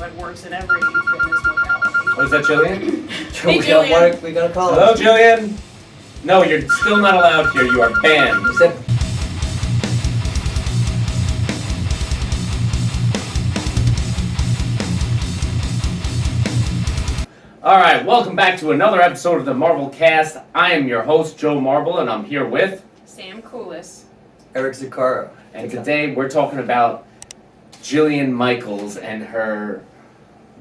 it works in every fitness modality. Oh, is that Jillian? Hey, Jillian. We gotta call Hello, Jillian. No, you're still not allowed here. You are banned. Alright, welcome back to another episode of the MarbleCast. I am your host, Joe Marble, and I'm here with Sam Coolis. Eric Zuccaro. And today we're talking about Jillian Michaels and her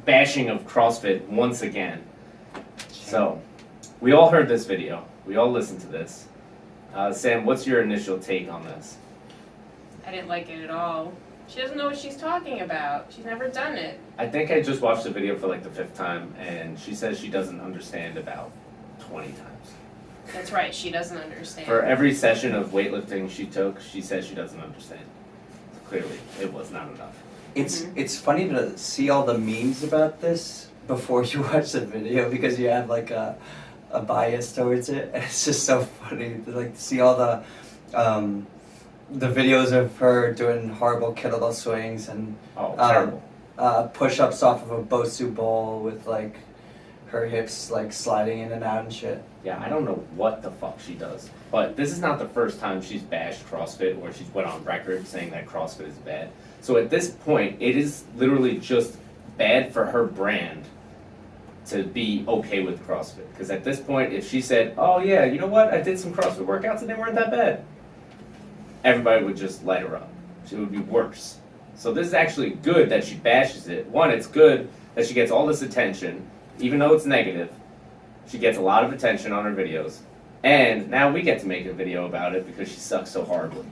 bashing of CrossFit once again. So, we all heard this video. We all listened to this. Sam, what's your initial take on this? I didn't like it at all. She doesn't know what she's talking about. She's never done it. I think I just watched the video for like the 5th time, and she says she doesn't understand about 20 times. That's right, she doesn't understand. For every session of weightlifting she took, she says she doesn't understand. Clearly, it was not enough. It's funny to see all the memes about this before you watch the video because you have like a bias towards it, and it's just so funny to like see all the videos of her doing horrible kettlebell swings and terrible. Push-ups off of a Bosu ball with like her hips like sliding in and out and shit. Yeah, I don't know what the fuck she does. But this is not the first time she's bashed CrossFit or she's went on record saying that CrossFit is bad. So at this point, it is literally just bad for her brand to be okay with CrossFit. Because at this point, if she said, oh yeah, you know what, I did some CrossFit workouts and they weren't that bad, everybody would just light her up. It would be worse. So this is actually good that she bashes it. One, it's good that she gets all this attention, even though it's negative. She gets a lot of attention on her videos. And now we get to make a video about it because she sucks so horribly.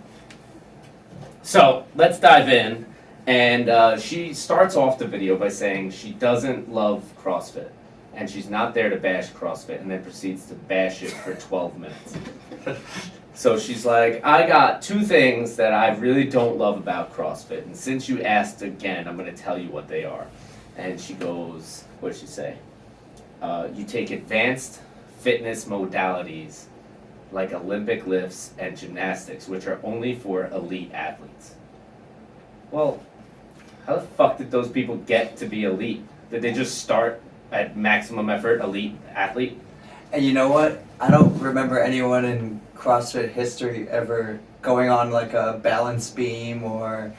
So, let's dive in. And she starts off the video by saying she doesn't love CrossFit. And she's not there to bash CrossFit, and then proceeds to bash it for 12 minutes. So she's like, I got 2 things that I really don't love about CrossFit. And since you asked again, I'm going to tell you what they are. And she goes, what did she say? You take advanced fitness modalities like Olympic lifts and gymnastics, which are only for elite athletes. Well, how the fuck did those people get to be elite? Did they just start at maximum effort elite athlete? And you know what? I don't remember anyone in CrossFit history ever going on like a balance beam or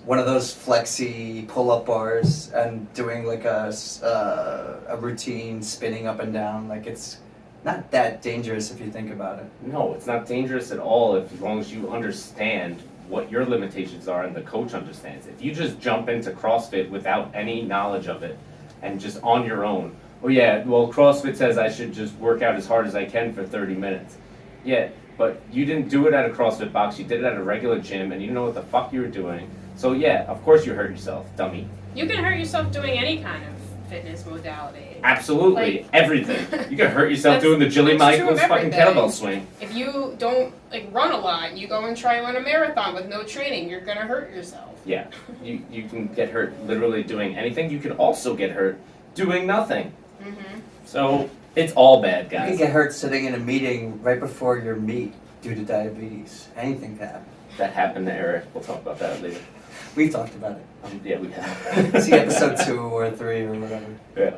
one of those flexi pull-up bars and doing like a routine spinning up and down. Like it's not that dangerous if you think about it. No, it's not dangerous at all as long as you understand what your limitations are and the coach understands. If you just jump into CrossFit without any knowledge of it and just on your own, oh yeah, well CrossFit says I should just work out as hard as I can for 30 minutes. Yeah, but you didn't do it at a CrossFit box, you did it at a regular gym and you didn't know what the fuck you were doing. So yeah, of course you hurt yourself, dummy. You can hurt yourself doing any kind of fitness modality. Absolutely, like, everything. You can hurt yourself doing the Jillian Michaels fucking kettlebell swing. If you don't like run a lot, you go and try and run a marathon with no training, you're gonna hurt yourself. Yeah, you can get hurt literally doing anything. You can also get hurt doing nothing. Mm-hmm. So it's all bad, guys. You can get hurt sitting in a meeting right before your meet due to diabetes. Anything can happen. That happened to Eric. We'll talk about that later. We've talked about it. Yeah, we have. See episode 2 or 3 or whatever. Yeah.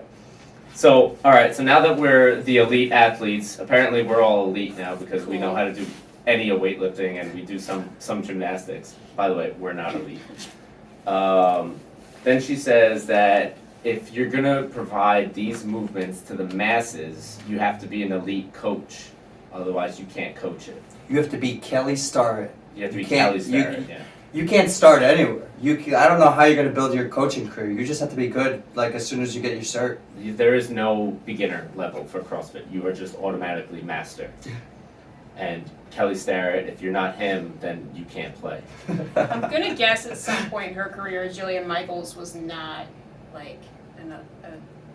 So, alright, so now that we're the elite athletes, apparently we're all elite now because we know how to do any of weightlifting and we do some gymnastics. By the way, we're not elite. Then she says that if you're going to provide these movements to the masses, you have to be an elite coach. Otherwise, you can't coach it. You have to be Kelly Starrett. You have to be Kelly Starrett, yeah. You can't start anywhere. I don't know how you're going to build your coaching career. You just have to be good like as soon as you get your cert. There is no beginner level for CrossFit. You are just automatically master. And Kelly Starrett, if you're not him, then you can't play. I'm going to guess at some point in her career, Jillian Michaels was not like an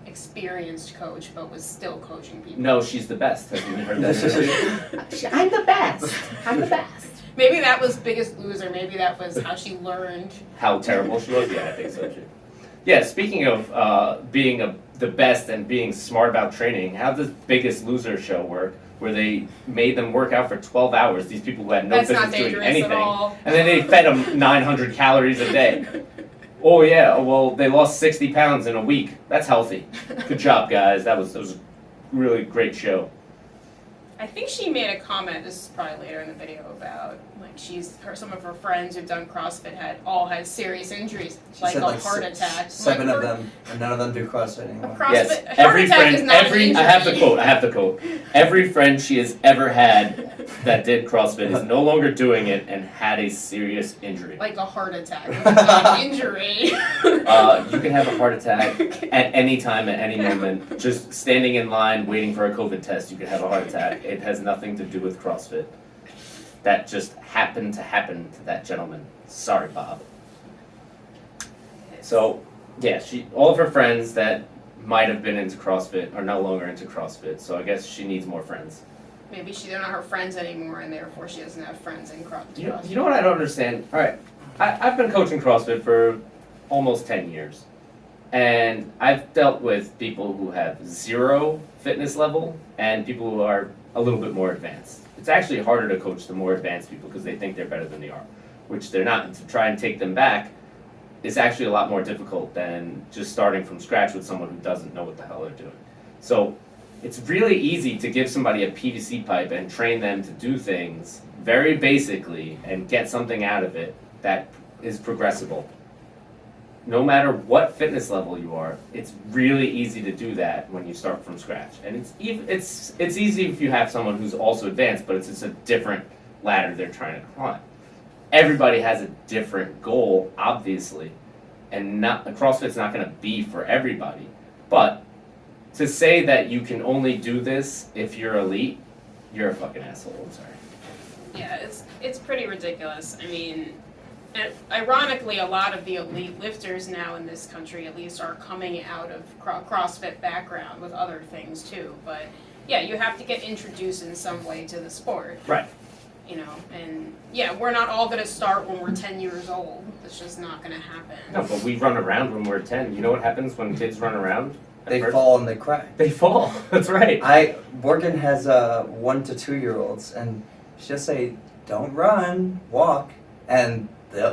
experienced coach, but was still coaching people. No, she's the best. Have you heard that? I'm the best. I'm the best. Maybe that was Biggest Loser. Maybe that was how she learned. How terrible she was? Yeah, I think so too. Yeah, speaking of being the best and being smart about training, how does Biggest Loser show work? Where they made them work out for 12 hours, these people who had no business doing anything, and then they fed them 900 calories a day. Oh yeah, well they lost 60 pounds in a week. That's healthy. Good job, guys. That was a really great show. I think she made a comment, this is probably later in the video, about like some of her friends who've done CrossFit had serious injuries, She like said a like heart attack. Seven like, of them, and none of them do CrossFit A anymore. CrossFit, Yes, a heart attack is not an injury. I have the quote. Every friend she has ever had that did CrossFit is no longer doing it and had a serious injury. Like a heart attack, which is not an injury. You can have a heart attack at any time, at any moment. Just standing in line waiting for a COVID test, you could have a heart attack. It has nothing to do with CrossFit. That just happened to happen to that gentleman. Sorry, Bob. So, yeah, all of her friends that might have been into CrossFit are no longer into CrossFit. So I guess she needs more friends. Maybe they're not her friends anymore, and therefore she doesn't have friends in CrossFit. You know what I don't understand? All right, I've been coaching CrossFit for almost 10 years. And I've dealt with people who have 0 fitness level and people who are a little bit more advanced. It's actually harder to coach the more advanced people because they think they're better than they are, which they're not. And to try and take them back is actually a lot more difficult than just starting from scratch with someone who doesn't know what the hell they're doing. So it's really easy to give somebody a PVC pipe and train them to do things very basically and get something out of it that is progressible. No matter what fitness level you are, it's really easy to do that when you start from scratch. And it's easy if you have someone who's also advanced, but it's just a different ladder they're trying to climb. Everybody has a different goal, obviously, and CrossFit's not going to be for everybody. But to say that you can only do this if you're elite, you're a fucking asshole. I'm sorry. Yeah, it's pretty ridiculous. I mean, and ironically, a lot of the elite lifters now in this country, at least, are coming out of CrossFit background with other things too. But yeah, you have to get introduced in some way to the sport. Right. You know, and yeah, we're not all going to start when we're 10 years old. It's just not going to happen. No, but we run around when we're 10. You know what happens when kids run around? They fall and they cry. They fall. That's right. Morgan has 1 to 2 year olds, and she'll say, "Don't run, walk," and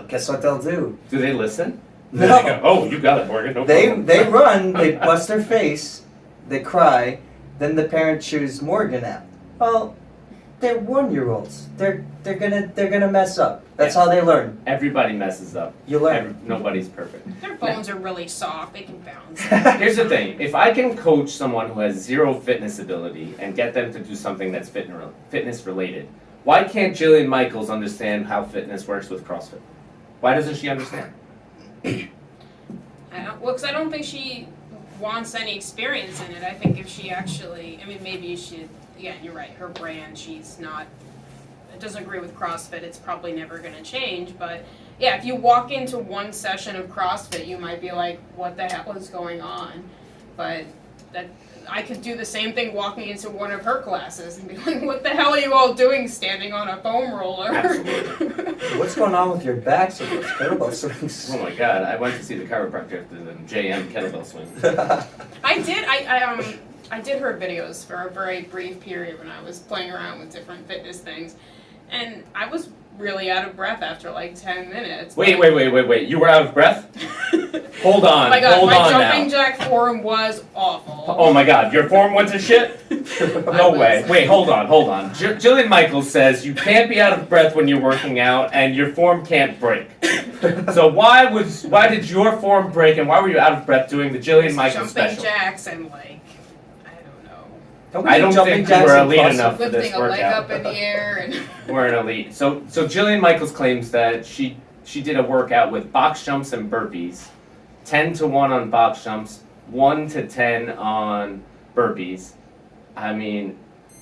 guess what they'll do? Do they listen? No. They go, oh, you got it, Morgan. No problem. They run, they bust their face, they cry, then the parents choose Morgan out. Well, they're 1 year olds. They're gonna mess up. That's how they learn. Everybody messes up. You learn. Nobody's perfect. Their bones are really soft. They can bounce. Here's the thing. If I can coach someone who has 0 fitness ability and get them to do something that's fitness related, why can't Jillian Michaels understand how fitness works with CrossFit? Why doesn't she understand? Because I don't think she wants any experience in it. I think if she actually, I mean, maybe she, yeah, you're right, her brand, it doesn't agree with CrossFit, it's probably never going to change, but yeah, if you walk into one session of CrossFit, you might be like, what the hell is going on? But I could do the same thing walking into one of her classes and be like, what the hell are you all doing standing on a foam roller? Absolutely. What's going on with your backs with those kettlebell swings? Oh my god, I went to see the chiropractor after the JM kettlebell swing. I did her videos for a very brief period when I was playing around with different fitness things, and I was really out of breath after like 10 minutes. Wait. You were out of breath? Hold on. Oh my god, hold my on jumping now. jack form was awful. Oh my god, your form went to shit? No way. Wait, hold on. Jillian Michaels says you can't be out of breath when you're working out and your form can't break. So why did your form break and why were you out of breath doing the Jillian Michaels jumping special? jacks and like, I don't think we were elite enough for this lifting a leg workout. up in the air and We're an elite. So Jillian Michaels claims that she did a workout with box jumps and burpees, 10-1 on box jumps, 1-10 on burpees. I mean,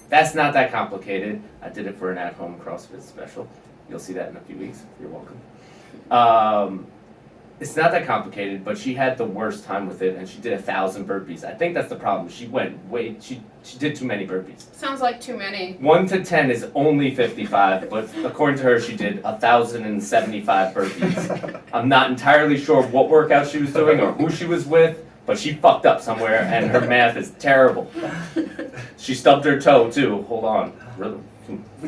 that's not that complicated. I did it for an at-home CrossFit special. You'll see that in a few weeks. You're welcome. It's not that complicated, but she had the worst time with it, and she did 1,000 burpees. I think that's the problem. She did too many burpees. sounds like too many. 1-10 is only 55, but according to her, she did 1,075 burpees. I'm not entirely sure what workout she was doing or who she was with, but she fucked up somewhere, and her math is terrible. She stubbed her toe too. Hold on. Really?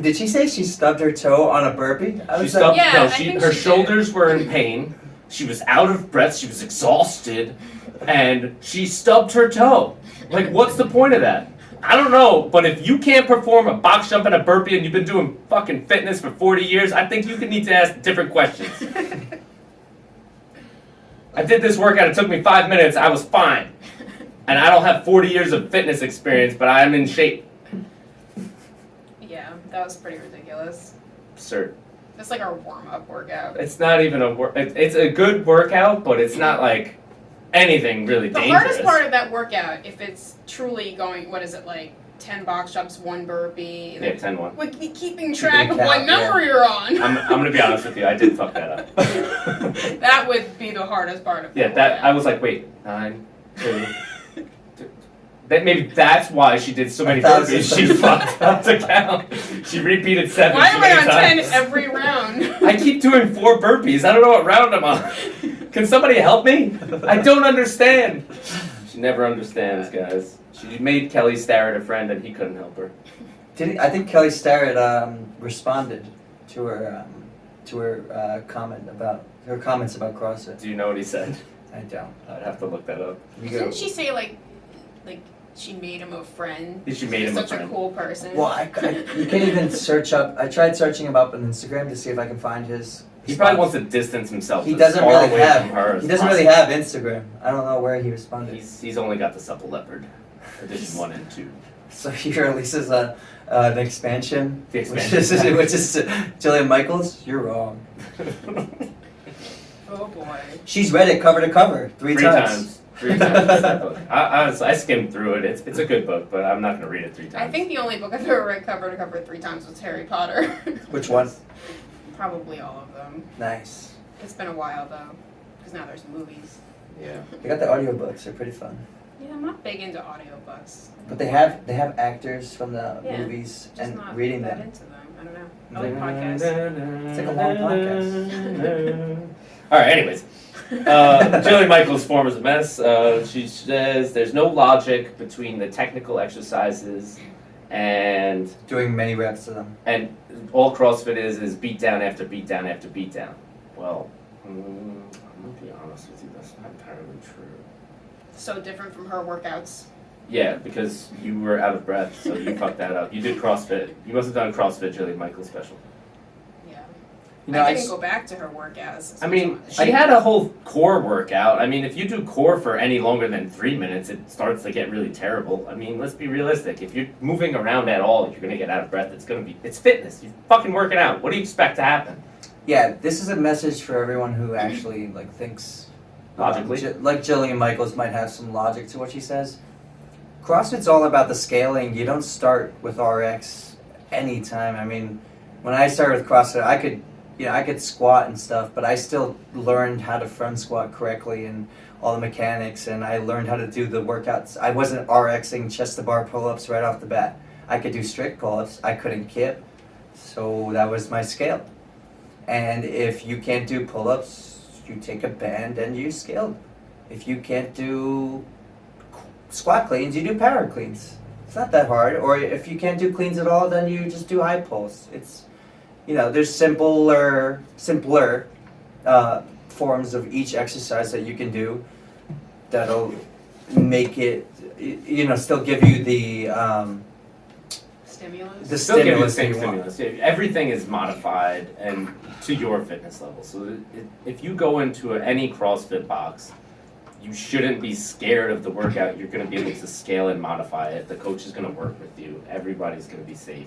Did she say she stubbed her toe on a burpee? She stubbed. Yeah, No, I think her she shoulders were in pain. She was out of breath, she was exhausted, and she stubbed her toe. Like, what's the point of that? I don't know, but if you can't perform a box jump and a burpee and you've been doing fucking fitness for 40 years, I think you need to ask different questions. I did this workout, it took me 5 minutes, I was fine. And I don't have 40 years of fitness experience, but I am in shape. Yeah, that was pretty ridiculous. Absurd. It's like our warm-up workout. It's not even it's a good workout, but it's not like anything really The dangerous. hardest part of that workout, if it's truly going, what is it, like 10 box jumps, 1 burpee? Yeah, 10-1. Like keeping track of count, what number yeah. you're on. I'm gonna be honest with you, I did fuck that up. That would be the hardest part of Yeah, the that workout. I was like, wait, 9, 2. That maybe that's why she did so many 1,000. burpees. She fucked up the count. She repeated 7 Why too am I many on 10 times. every round? I keep doing 4 burpees. I don't know what round I'm on. Can somebody help me? I don't understand. She never understands, guys. She made Kelly stare at a friend and he couldn't help her. I think Kelly Starrett responded to her comment about her comments about CrossFit. Do you know what he said? I don't. I'd have to look that up. You go. Didn't she say like she made him a friend? She made him a Such a friend. cool person. Well, you can't even search up. I tried searching him up on Instagram to see if I can find his. He probably wants to distance himself He as doesn't far really away have. from her as He doesn't really possible. have Instagram. I don't know where he responded. He's only got the Supple Leopard, edition 1 and 2. So he releases an expansion, The which expansion. is Jillian Michaels. You're wrong. Oh boy. She's read it cover to cover 3 times. 3 times. That book. I skimmed through it. It's a good book, but I'm not going to read it 3 times. I think the only book I've ever read cover to cover 3 times was Harry Potter. Which one? Probably all of them. Nice. It's been a while though, because now there's movies. Yeah. They got the audiobooks. They're pretty fun. Yeah, I'm not big into audiobooks. But they have actors from the Yeah, movies Just and not reading that them. into them. I don't know. I like podcasts. It's like a long podcast. All right. Anyways, Jillian Michaels' form is a mess. She says there's no logic between the technical exercises and Doing many reps to them. all CrossFit is beat down after beat down after beat down. Well, I'm gonna be honest with you. That's not entirely true. So different from her workouts. Yeah, because you were out of breath, so you fucked that up. You did CrossFit. You must have done CrossFit Jillian Michaels special. Yeah. You know, I didn't go back to her workouts. I mean, she had a whole core workout. I mean, if you do core for any longer than 3 minutes, it starts to get really terrible. I mean, let's be realistic. If you're moving around at all, you're gonna get out of breath. It's fitness. You're fucking working out. What do you expect to happen? yeah, this is a message for everyone who actually thinks Logically? like Jillian Michaels might have some logic to what she says. CrossFit's all about the scaling. You don't start with RX anytime. I mean, when I started with CrossFit, I could squat and stuff, but I still learned how to front squat correctly and all the mechanics, and I learned how to do the workouts. I wasn't RXing chest to bar pull-ups right off the bat. I could do strict pull-ups. I couldn't kip, so that was my scale. And if you can't do pull-ups, you take a band and you scale. If you can't do squat cleans, you do power cleans. It's not that hard. Or if you can't do cleans at all, then you just do high pulls. It's, there's simpler forms of each exercise that you can do that'll make it, still give you the Stimulus. the Still give you the stimulus that same you want. stimulus. Yeah, everything is modified and to your fitness level. So if you go into any CrossFit box, you shouldn't be scared of the workout. You're going to be able to scale and modify it. The coach is going to work with you. Everybody's going to be safe.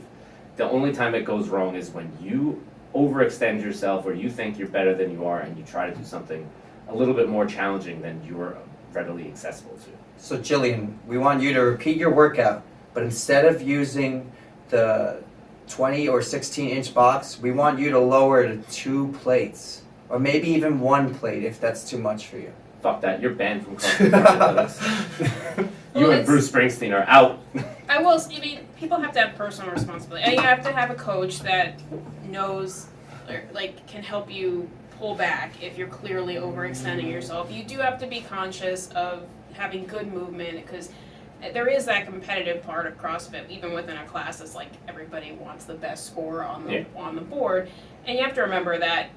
The only time it goes wrong is when you overextend yourself or you think you're better than you are and you try to do something a little bit more challenging than you're readily accessible to. So Jillian, we want you to repeat your workout, but instead of using the 20 or 16-inch box, we want you to lower to 2 plates, or maybe even 1 plate if that's too much for you. Fuck that, you're banned from CrossFit Dark Athletics. You Well, and Bruce Springsteen are out. I mean, people have to have personal responsibility. And you have to have a coach that knows, or can help you pull back if you're clearly overextending yourself. You do have to be conscious of having good movement, because there is that competitive part of CrossFit, even within a class. It's like everybody wants the best score on the board, and you have to remember that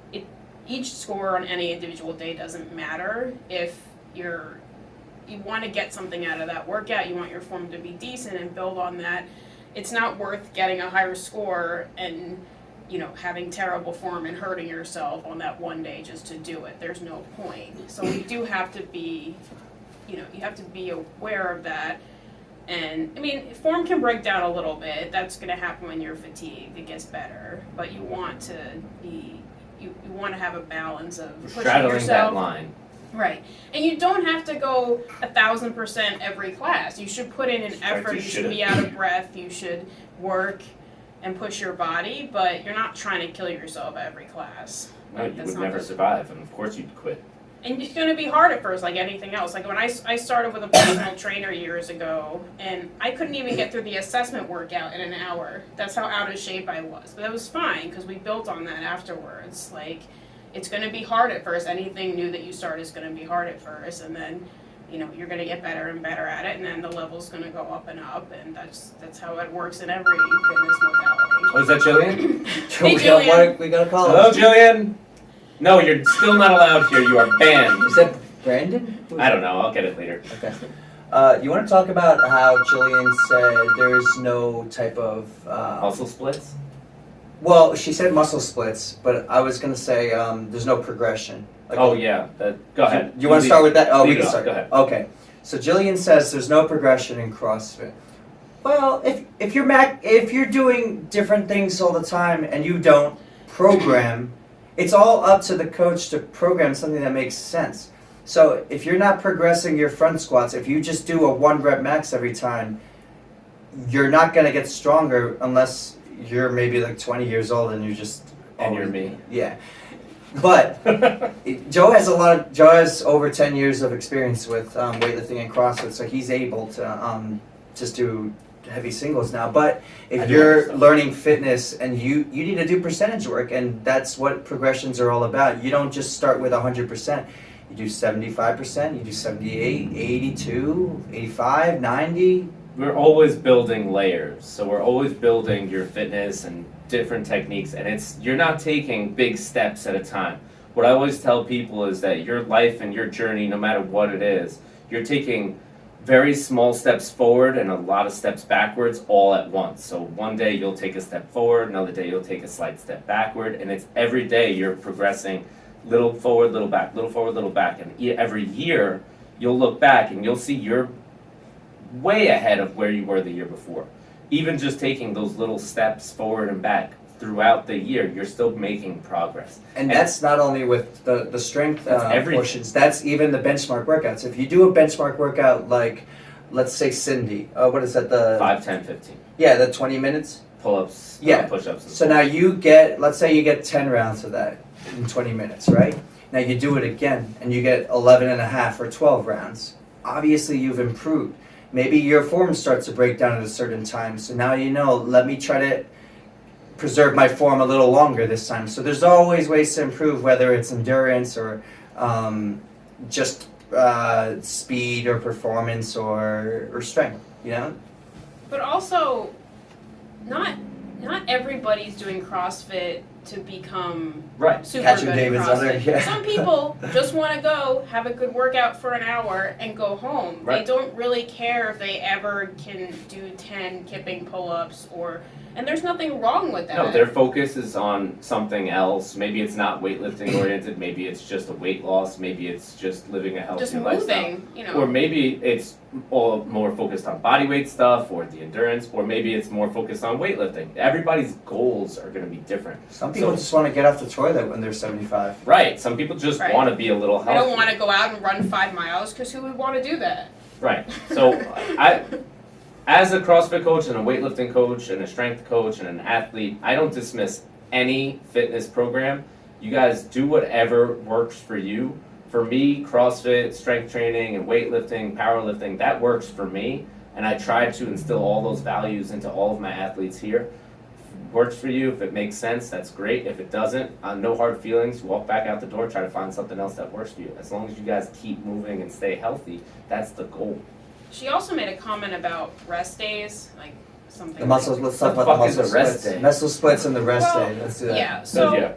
each score on any individual day doesn't matter. If you want to get something out of that workout, you want your form to be decent and build on that, it's not worth getting a higher score and having terrible form and hurting yourself on that one day just to do it. There's no point. So we do have to be, you have to be aware of that. And I mean, form can break down a little bit. That's going to happen when you're fatigued. It gets better, but you want to be, you want to have a balance of pushing straddling yourself. that line. Right. And you don't have to go 1,000% every class. You should put in an effort. You should be out of breath. You should work and push your body, but you're not trying to kill yourself every class. No, you would never survive, and of course you'd quit. And it's going to be hard at first, like anything else. Like when I started with a personal trainer years ago, and I couldn't even get through the assessment workout in an hour. That's how out of shape I was. But that was fine, because we built on that afterwards. Like, it's going to be hard at first. Anything new that you start is going to be hard at first, and then you're going to get better and better at it, and then the level's going to go up, and that's how it works in every fitness modality. Oh, is that Jillian? Hey, Jillian. We gotta call Hello, Jillian. No, you're still not allowed here. You are banned. Is that Brandon? I don't know. I'll get it later. Okay. You want to talk about how Jillian said there's no type of Muscle splits? Well, she said muscle splits, but I was gonna say there's no progression. Like, Oh yeah. Go ahead. You want to start with that? Oh, we Lead can off. start. Go ahead. Okay. So Jillian says there's no progression in CrossFit. Well, if you're doing different things all the time and you don't program, it's all up to the coach to program something that makes sense. So if you're not progressing your front squats, if you just do a 1 rep max every time, you're not gonna get stronger unless you're maybe like 20 years old and you're just And you're me. Yeah. But Joe has over 10 years of experience with weightlifting and CrossFit, so he's able to just do heavy singles now. But if you're learning fitness and you need to do percentage work, and that's what progressions are all about. You don't just start with 100%. You do 75%, you do 78, 82, 85, 90. We're always building layers. So we're always building your fitness and different techniques, and you're not taking big steps at a time. What I always tell people is that your life and your journey, no matter what it is, you're taking very small steps forward and a lot of steps backwards all at once. So one day you'll take a step forward, another day you'll take a slight step backward, and it's every day you're progressing little forward, little back, little forward, little back. And every year you'll look back and you'll see you're way ahead of where you were the year before. Even just taking those little steps forward and back throughout the year, you're still making progress. And that's not only with the strength That's portions, that's even the benchmark workouts. If you do a benchmark workout like, let's say Cindy, what is that, the 5, 10, 15. Yeah, the 20 minutes? Pull-ups, Yeah. push-ups. And So now let's say you get 10 rounds of that in 20 minutes, right? Now you do it again and you get 11 and a half or 12 rounds. Obviously you've improved. Maybe your form starts to break down at a certain time. So now let me try to preserve my form a little longer this time. So there's always ways to improve, whether it's endurance or just speed or performance or strength, But also, not everybody's doing CrossFit to become right. super Catching good David's at other, CrossFit. yeah. Some people just want to go have a good workout for an hour and go home. Right. They don't really care if they ever can do 10 kipping pull-ups and there's nothing wrong with that. No, their focus is on something else. Maybe it's not weightlifting oriented. Maybe it's just a weight loss. Maybe it's just living a healthy just lifestyle. moving, Or maybe it's all more focused on body weight stuff or the endurance, or maybe it's more focused on weightlifting. Everybody's goals are going to be different. Some people just want to get off the toilet when they're 75. Right. Some people just Right. want to be a little I healthy. don't want to go out and run 5 miles because who would want to do that? Right. So as a CrossFit coach and a weightlifting coach and a strength coach and an athlete, I don't dismiss any fitness program. You guys do whatever works for you. For me, CrossFit, strength training, and weightlifting, powerlifting, that works for me. And I try to instill all those values into all of my athletes here. If it works for you, if it makes sense, that's great. If it doesn't, no hard feelings. Walk back out the door, try to find something else that works for you. As long as you guys keep moving and stay healthy, that's the goal. She also made a comment about rest days, like something. The muscles, let's talk What about the the fuck is muscle a rest splits. day? Muscle splits and the rest Well, day. Let's do that. Yeah, so yeah.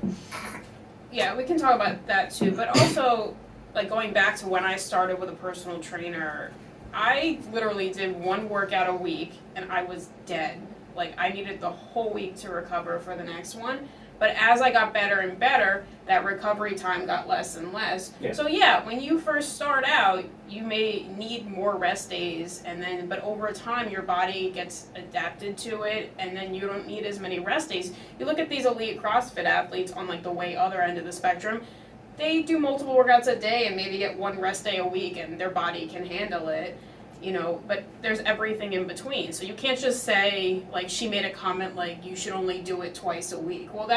yeah, we can talk about that too, but also, like, going back to when I started with a personal trainer, I literally did one workout a week and I was dead. Like, I needed the whole week to recover for the next one. But as I got better and better, that recovery time got less and less. Yeah. So yeah, when you first start out, you may need more rest days, but over time your body gets adapted to it, and then you don't need as many rest days. You look at these elite CrossFit athletes on like the way other end of the spectrum, they do multiple workouts a day and maybe get one rest day a week, and their body can handle it. But there's everything in between. So you can't just say, like, she made a comment like, you should only do it twice a week. Well,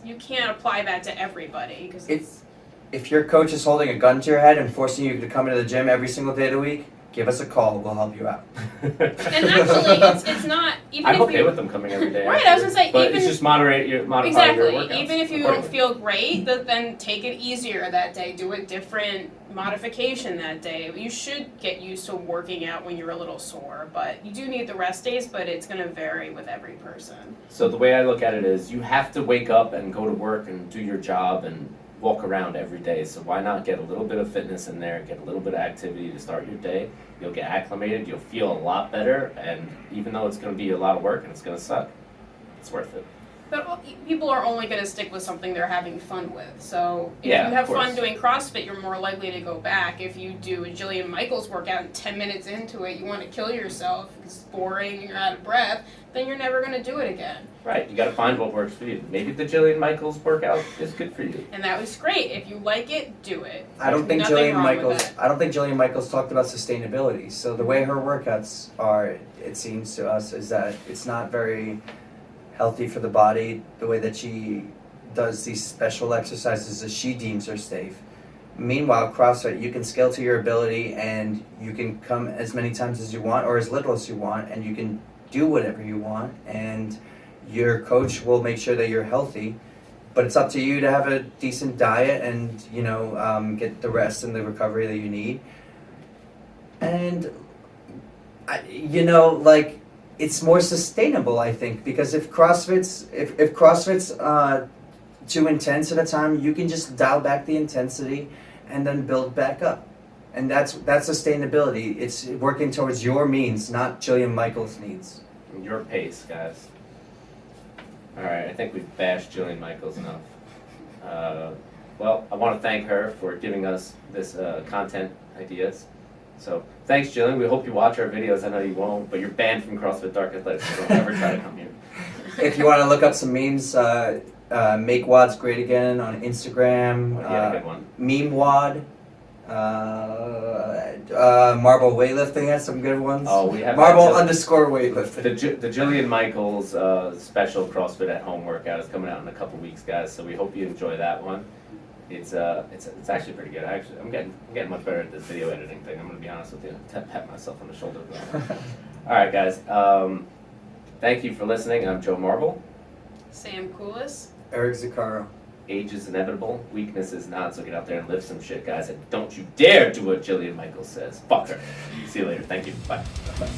you can't apply that to everybody. Cause if your coach is holding a gun to your head and forcing you to come into the gym every single day of the week, give us a call. We'll help you out. And actually, it's not, even I'm if okay with them coming every day. Right, I was gonna say, but even it's just modify your exactly, workouts. even if you don't feel great, then take it easier that day. Do a different modification that day. You should get used to working out when you're a little sore, but you do need the rest days, but it's going to vary with every person. So the way I look at it is you have to wake up and go to work and do your job and walk around every day. So why not get a little bit of fitness in there, get a little bit of activity to start your day. You'll get acclimated, you'll feel a lot better, and even though it's going to be a lot of work and it's going to suck, it's worth it. But people are only going to stick with something they're having fun with. So if Yeah, you have of course. fun doing CrossFit, you're more likely to go back. If you do a Jillian Michaels workout and 10 minutes into it, you want to kill yourself, it's boring, and you're out of breath, then you're never going to do it again. Right, you got to find what works for you. Maybe the Jillian Michaels workout is good for you. And that was great. If you like it, do it. I don't think Nothing Jillian wrong with Michaels. that. I don't think Jillian Michaels talked about sustainability. So the way her workouts are, it seems to us, is that it's not very healthy for the body. The way that she does these special exercises that she deems are safe. Meanwhile, CrossFit, you can scale to your ability, and you can come as many times as you want or as little as you want, and you can do whatever you want, and your coach will make sure that you're healthy. But it's up to you to have a decent diet and get the rest and the recovery that you need. And it's more sustainable, I think, because if CrossFit's too intense at a time, you can just dial back the intensity and then build back up. And that's sustainability. It's working towards your means, not Jillian Michaels' needs. Your pace, guys. Alright, I think we've bashed Jillian Michaels enough. Well, I want to thank her for giving us this content ideas. So, thanks Jillian, we hope you watch our videos. I know you won't, but you're banned from CrossFit Dark Athletics, so don't ever try to come here. If you want to look up some memes, Make WODs Great Again on Instagram. Yeah, good one. Meme WOD. Marble Weightlifting has some good ones. Oh, we have Marble_weightlifting. The Jillian Michaels special CrossFit at home workout is coming out in a couple weeks, guys. So we hope you enjoy that one. It's actually pretty good. I'm getting much better at this video editing thing. I'm gonna be honest with you. Pat myself on the shoulder. All right, guys. Thank you for listening. I'm Joe Marble. Sam Koulis. Eric Zaccaro. Age is inevitable. Weakness is not. So get out there and lift some shit, guys. And don't you dare do what Jillian Michaels says. Fuck her. See you later. Thank you. Bye. Bye.